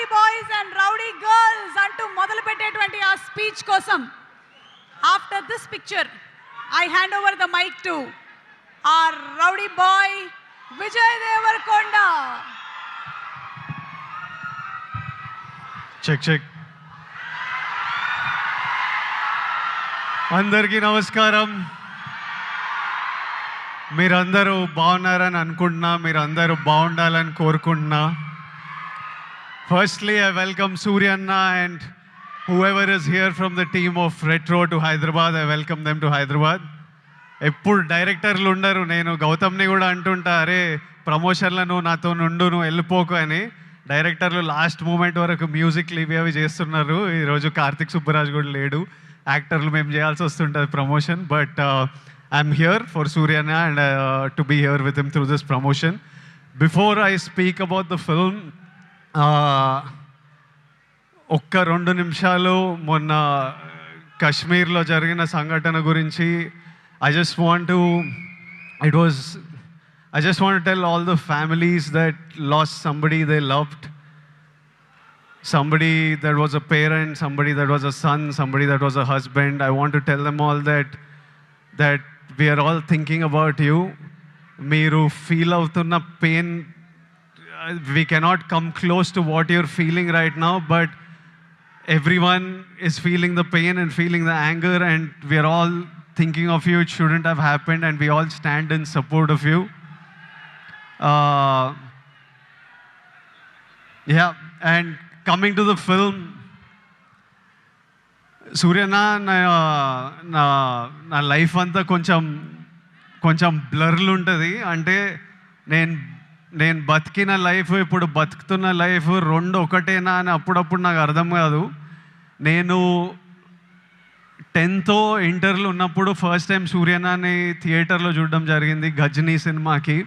Rowdy boys and rowdy girls అంటూ మొదలు పెట్టేటువంటి ఆ స్పీచ్ కోసం after this picture I hand over the mic to our rowdy boy Vijay Devarakonda. Check అందరికీ నమస్కారం. మీరందరూ బాగున్నారని అనుకుంటున్నా, మీరందరూ బాగుండాలని కోరుకుంటున్నా. ఫస్ట్లీ ఐ వెల్కమ్ సూర్యన్న and whoever is here from the team of Retro to Hyderabad. I welcome them to Hyderabad. ఎప్పుడు డైరెక్టర్లు ఉండరు, నేను గౌతమ్ని కూడా అంటుంటా, అరే ప్రమోషన్లను నాతో నుండు నువ్వు వెళ్ళిపోకు అని. డైరెక్టర్లు లాస్ట్ మూమెంట్ వరకు మ్యూజిక్లు ఇవి అవి చేస్తున్నారు. ఈరోజు కార్తిక్ సుబ్బరాజ్ కూడా లేడు, యాక్టర్లు మేము చేయాల్సి వస్తుంటుంది promotion. But I'm here for సూర్యన్న and to be here with him through this promotion. Before I speak about the film, ఒక్క 2 నిమిషాలు మొన్న కశ్మీర్లో జరిగిన సంఘటన గురించి I just want to tell all the families that lost somebody they loved, somebody that was a parent, somebody that was a son, somebody that was a husband. I want to tell them all that we are all thinking about you. Meeru feel avutuna pain, we cannot come close to what you're feeling right now, but everyone is feeling the pain and feeling the anger, and we are all thinking of you. It shouldn't have happened, and we all stand in support of you. Yeah, and coming to the film, Suryana నా life అంతా కొంచెం బ్లర్లు ఉంటుంది. అంటే నేను బతికిన life, ఇప్పుడు బతుకుతున్న life రెండు ఒకటేనా అని అప్పుడప్పుడు నాకు అర్థం కాదు. నేను 10th ఇంటర్లో ఉన్నప్పుడు ఫస్ట్ టైం సూర్యనాని థియేటర్లో చూడడం జరిగింది, గజనీ సినిమాకి.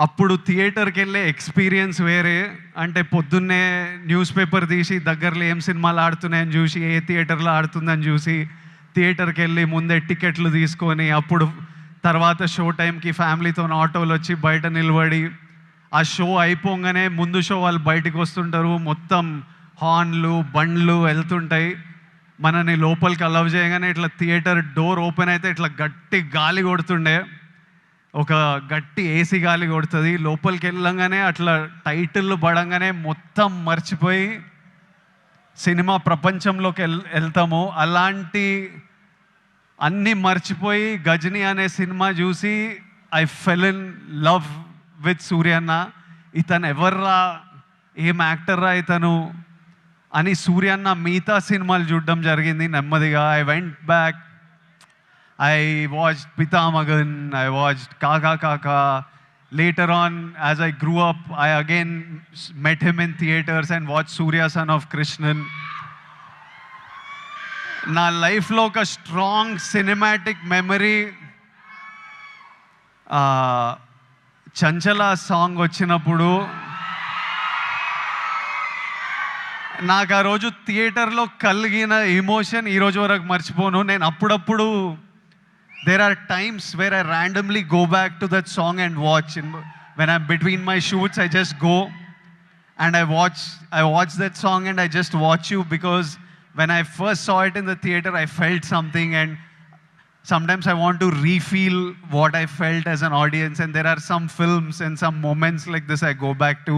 అప్పుడు థియేటర్కి వెళ్ళే ఎక్స్పీరియన్స్ వేరే. అంటే పొద్దున్నే న్యూస్ పేపర్ తీసి దగ్గరలో ఏం సినిమాలు ఆడుతున్నాయని చూసి, ఏ థియేటర్లో ఆడుతుందని చూసి థియేటర్కి వెళ్ళి ముందే టికెట్లు తీసుకొని, అప్పుడు తర్వాత షో టైంకి ఫ్యామిలీతో ఆటోలు వచ్చి బయట నిలబడి, ఆ షో అయిపోగానే ముందు షో వాళ్ళు బయటకు వస్తుంటారు, మొత్తం హార్న్లు బండ్లు వెళ్తుంటాయి. మనని లోపలికి అలవ్ చేయగానే ఇట్లా థియేటర్ డోర్ ఓపెన్ అయితే ఇట్లా గట్టి గాలి కొడుతుండే, ఒక గట్టి ఏసీ గాలి కొడుతుంది. లోపలికి వెళ్ళంగానే అట్లా టైటిల్ పడంగానే మొత్తం మర్చిపోయి సినిమా ప్రపంచంలోకి వెళ్తాము. అలాంటి అన్నీ మర్చిపోయి గజనీ అనే సినిమా చూసి I fell in love with సూర్యన్న. ఇతను ఎవర్రా, ఏం యాక్టర్రా ఇతను అని సూర్యన్న మిగతా సినిమాలు చూడడం జరిగింది నెమ్మదిగా. I went back, I watched Pithamagan, I watched Kaaka Kaaka. Later on as I grew up, I again met him in theatres and watch Surya son of Krishnan. నా లైఫ్లో ఒక strong cinematic memory, Chanchala song వచ్చినప్పుడు నాకు ఆ రోజు థియేటర్లో కలిగిన ఎమోషన్ ఈరోజు వరకు మర్చిపోను. నేను అప్పుడప్పుడు there are times where I randomly go back to that song and watch. When I'm between my shoots, I just go and I watch that song and I just watch you, because when I first saw it in the theater, I felt something, and sometimes I want to refeel what I felt as an audience. And there are some films and some moments like this I go back to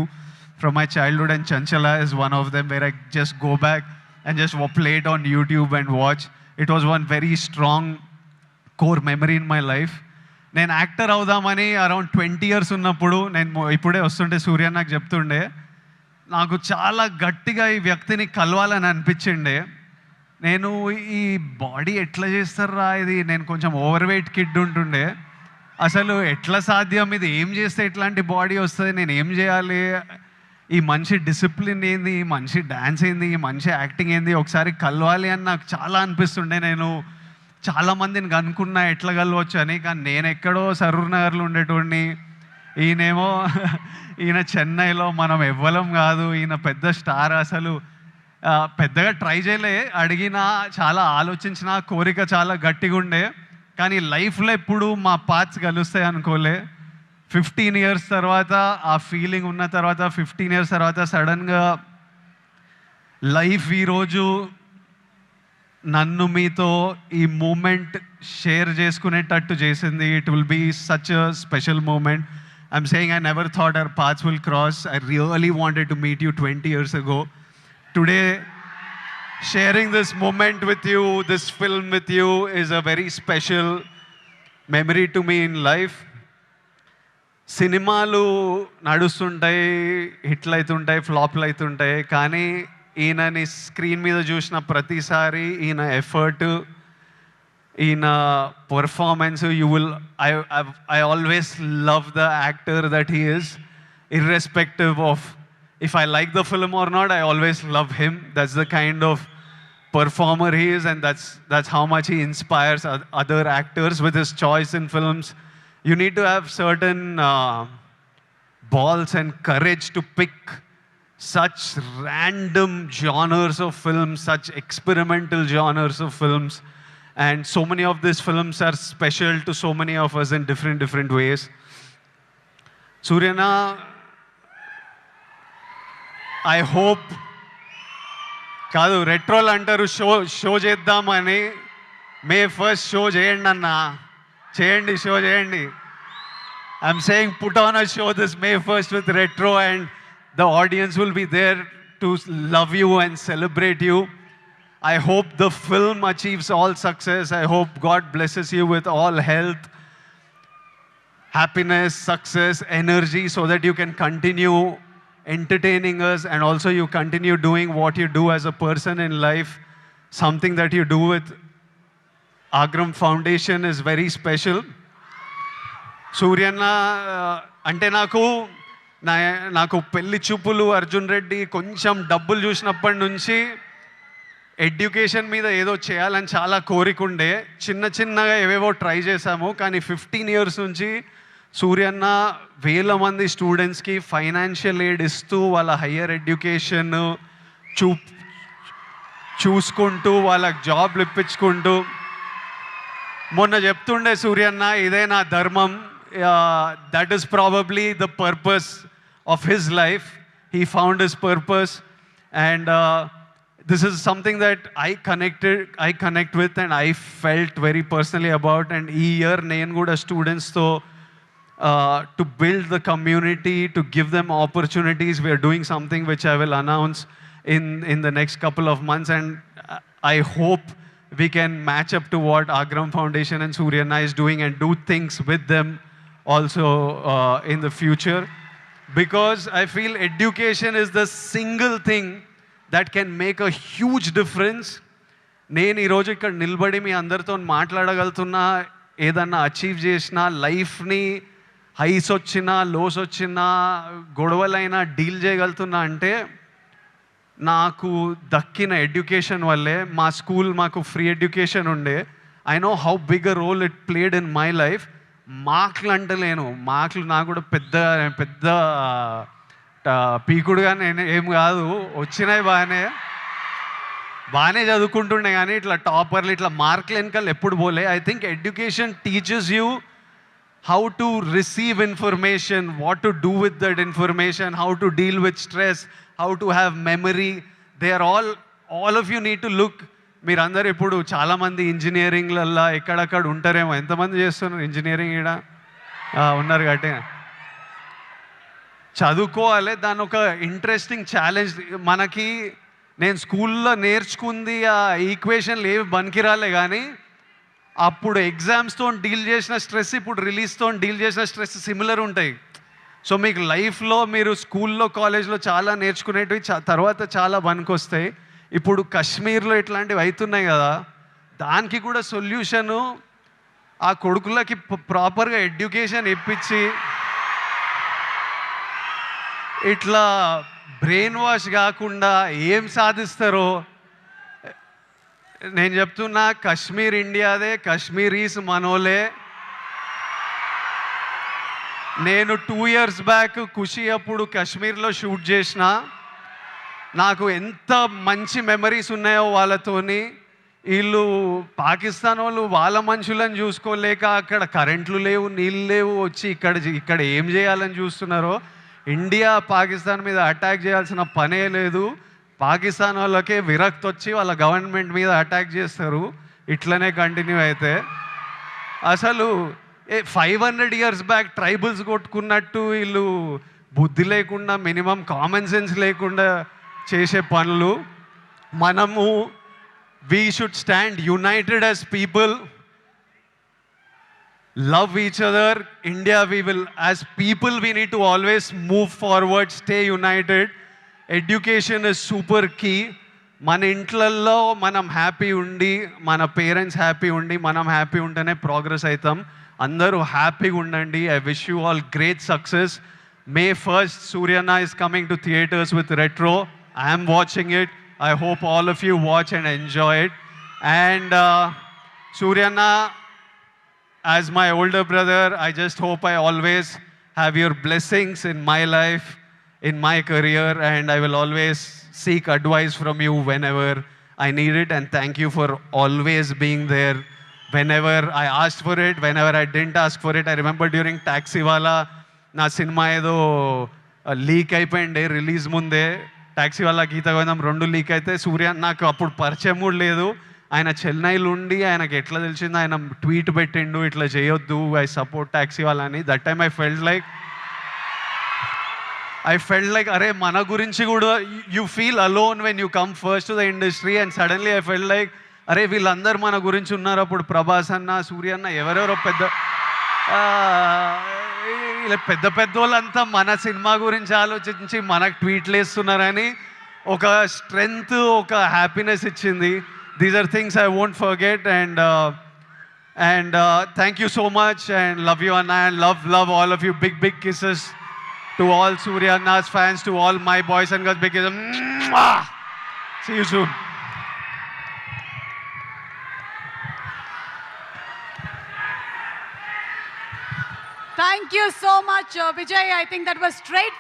from my childhood, and Chanchala is one of them, where I just go back and just play it on YouTube and watch. It was one very strong core memory in my life. నేను actor అవుదామని around 20 years ఉన్నప్పుడు, నేను ఇప్పుడే వస్తుంటే సూర్య నాకు చెప్తుండే, నాకు చాలా గట్టిగా ఈ వ్యక్తిని కలవాలని అనిపించిండే. నేను ఈ బాడీ ఎట్లా చేస్తారా ఇది, నేను కొంచెం ఓవర్ వెయిట్ కిడ్ ఉంటుండే, అసలు ఎట్లా సాధ్యం, ఇది ఏం చేస్తే ఇట్లాంటి బాడీ వస్తుంది, నేను ఏం చేయాలి, ఈ మనిషి డిసిప్లిన్ ఏంది, ఈ మనిషి డ్యాన్స్ ఏంది, ఈ మనిషి యాక్టింగ్ ఏంది, ఒకసారి కలవాలి అని నాకు చాలా అనిపిస్తుండే. నేను చాలామందిని కనుక్కున్నా ఎట్లా కలవచ్చు అని, కానీ నేను ఎక్కడో సరూర్ నగర్లో ఉండేటోడిని, ఈయన చెన్నైలో, మనం ఎవ్వలం కాదు, ఈయన పెద్ద స్టార్. అసలు పెద్దగా ట్రై చేయలే, అడిగినా చాలా ఆలోచించిన, కోరిక చాలా గట్టిగా ఉండే, కానీ లైఫ్లో ఎప్పుడు మా పాత్స్ కలుస్తాయి అనుకోలే. 15 years తర్వాత ఆ ఫీలింగ్ ఉన్న తర్వాత 15 years తర్వాత సడన్గా లైఫ్ ఈరోజు నన్ను మీతో ఈ మూమెంట్ షేర్ చేసుకునేటట్టు చేసింది. It will be such a special moment. I'm saying I never thought our paths will cross. I really wanted to meet you 20 years ago. Today, sharing this moment with you, this film with you, is a very special memory to me in life. సినిమాలు నడుస్తుంటాయి, హిట్లు అవుతుంటాయి, ఫ్లాప్లు అవుతుంటాయి, కానీ ఈయనని screen మీద చూసిన ప్రతిసారి ఈయన ఎఫర్ట్, ఈయన performance, I always love the actor that he is, irrespective of if I like the film or not. I always love him. That's the kind of performer he is, and that's how much he inspires other actors with his choice in films. You need to have certain balls and courage to pick such random genres of films, such experimental genres of films. And so many of these films are special to so many of us in different ways. Suryana, I hope కాదు రెట్రోల్ అంటారు show చేద్దామని. మే 1st show చేయండి అన్న, చేయండి, show చేయండి. I'm saying put on a show this May 1st with retro, and the audience will be there to love you and celebrate you. I hope the film achieves all success. I hope God blesses you with all health, happiness, success, energy, so that you can continue entertaining us, and also you continue doing what you do as a person in life. Something that you do with Agram Foundation is very special. Suryana, ante నాకు పెళ్లి చూపులు, అర్జున్ రెడ్డి, కొంచెం డబ్బులు చూసినప్పటి నుంచి education మీద ఏదో చేయాలని చాలా కోరికుండే. చిన్నగా ఏవేవో ట్రై చేశాము, కానీ 15 years నుంచి సూర్యన్న వేల మంది స్టూడెంట్స్కి ఫైనాన్షియల్ ఎయిడ్ ఇస్తూ వాళ్ళ హయ్యర్ ఎడ్యుకేషన్ చూసుకుంటూ వాళ్ళకి జాబ్లు ఇప్పించుకుంటూ, మొన్న చెప్తుండే సూర్యన్న, ఇదే నా ధర్మం. That is probably the purpose of his life. He found his purpose, and this is something that I connect with, and I felt very personally about. And ee year nenu kuda students to build the community, to give them opportunities. We are doing something which I will announce in the next couple of months, and I hope we can match up to what Agram Foundation and Suryana is doing, and do things with them also in the future, because I feel education is the single thing that can make a huge difference. నేను ఈరోజు ఇక్కడ నిలబడి మీ అందరితో మాట్లాడగలుగుతున్నా, ఏదన్నా achieve చేసినా, లైఫ్ని highs వచ్చినా, lows వచ్చినా, గొడవలైనా డీల్ చేయగలుగుతున్నా అంటే నాకు దక్కిన ఎడ్యుకేషన్ వల్లే. మా స్కూల్ మాకు ఫ్రీ ఎడ్యుకేషన్ ఉండే. I know how big a role it played in my life. మార్కులు అంటలేను, మార్కులు నాకు కూడా పెద్ద పీకుడుగా నేను ఏం కాదు, వచ్చినాయి బాగానే చదువుకుంటుండే, కానీ ఇట్లా టాపర్లు, ఇట్లా మార్కులు వెనకాల ఎప్పుడు పోలే. I think education teachers you how to receive information, what to do with that information, how to deal with stress, how to have memory. They are all of you need to look. మీరందరూ ఇప్పుడు చాలామంది ఇంజనీరింగ్లల్లో ఎక్కడక్కడ ఉంటారేమో. ఎంతమంది చేస్తున్నారు engineering? ఇక్కడ ఉన్నారు కాబట్టి చదువుకోవాలి. దాని ఒక ఇంట్రెస్టింగ్ ఛాలెంజ్ మనకి. నేను స్కూల్లో నేర్చుకుంది ఆ ఈక్వేషన్లు ఏవి పనికిరాలే, కానీ అప్పుడు ఎగ్జామ్స్తో డీల్ చేసిన స్ట్రెస్, ఇప్పుడు రిలీజ్తో డీల్ చేసిన స్ట్రెస్ సిమిలర్ ఉంటాయి. సో మీకు లైఫ్లో మీరు స్కూల్లో, కాలేజ్లో చాలా నేర్చుకునేటివి తర్వాత చాలా పనికొస్తాయి. ఇప్పుడు కాశ్మీర్లో ఇట్లాంటివి అవుతున్నాయి కదా, దానికి కూడా సొల్యూషను ఆ కొడుకులకి ప్రాపర్గా ఎడ్యుకేషన్ ఇప్పించి, ఇట్లా బ్రెయిన్ వాష్ కాకుండా ఏం సాధిస్తారో నేను చెప్తున్నా. కాశ్మీర్ ఇండియాదే, కాశ్మీరీస్ మనోలే. నేను 2 years బ్యాక్ ఖుషి అప్పుడు కాశ్మీర్లో షూట్ చేసిన. నాకు ఎంత మంచి మెమరీస్ ఉన్నాయో వాళ్ళతోని. వీళ్ళు పాకిస్తాన్ వాళ్ళు వాళ్ళ మనుషులను చూసుకోలేక అక్కడ కరెంట్లు లేవు, నీళ్ళు లేవు, వచ్చి ఇక్కడ ఏం చేయాలని చూస్తున్నారో. ఇండియా పాకిస్తాన్ మీద అటాక్ చేయాల్సిన పనే లేదు. పాకిస్తాన్ వాళ్ళకే విరక్తి వచ్చి వాళ్ళ గవర్నమెంట్ మీద అటాక్ చేస్తారు. ఇట్లనే కంటిన్యూ అయితే అసలు 500 years బ్యాక్ ట్రైబల్స్ కొట్టుకున్నట్టు వీళ్ళు బుద్ధి లేకుండా, మినిమం కామన్ సెన్స్ లేకుండా చేసే పనులు. మనము we should stand united as people, love each other. India, as people, we need to always move forward, stay united. Education is super key. మన ఇంట్లల్లో మనం హ్యాపీ ఉండి, మన పేరెంట్స్ హ్యాపీ ఉండి, మనం హ్యాపీ ఉంటేనే ప్రోగ్రెస్ అవుతాం. అందరూ హ్యాపీగా ఉండండి. I wish you all great success. May 1st, Suryana is coming to theaters with Retro. I am watching it. I hope all of you watch and enjoy it. And Suryana, as my older brother, I just hope I always have your blessings in my life, in my career, and I will always seek advice from you whenever I need it. And thank you for always being there whenever I asked for it, whenever I didn't ask for it. I remember during Taxiwala, నా cinema ఏదో leak అయిపోయింది release ముందే. టాక్సీవాలా, గీత గోవిందం 2 leak అయితే సూర్య నాకు అప్పుడు పరిచయం కూడా లేదు. ఆయన చెన్నైలో ఉండి ఆయనకి ఎట్లా తెలిసింది, ఆయన ట్వీట్ పెట్టిండు ఇట్లా చేయొద్దు, ఐ సపోర్ట్ టాక్సీవాలా అని. That time I felt like అరే మన గురించి కూడా you feel alone when you come first to the industry. And suddenly I felt like అరే వీళ్ళందరూ మన గురించి ఉన్నారు. అప్పుడు ప్రభాస్ అన్న, సూర్య అన్న, ఎవరెవరో పెద్ద వాళ్ళంతా మన సినిమా గురించి ఆలోచించి మనకు ట్వీట్లు వేస్తున్నారని ఒక స్ట్రెంగ్త్, ఒక హ్యాపీనెస్ ఇచ్చింది. These are things I won't forget. And thank you so much and love you అన్న. And love all of you. Big kisses to all Surya Anna's fans, to all my boys and girls. Big kisses. See you soon. Thank you so much, Vijay. I think that was straight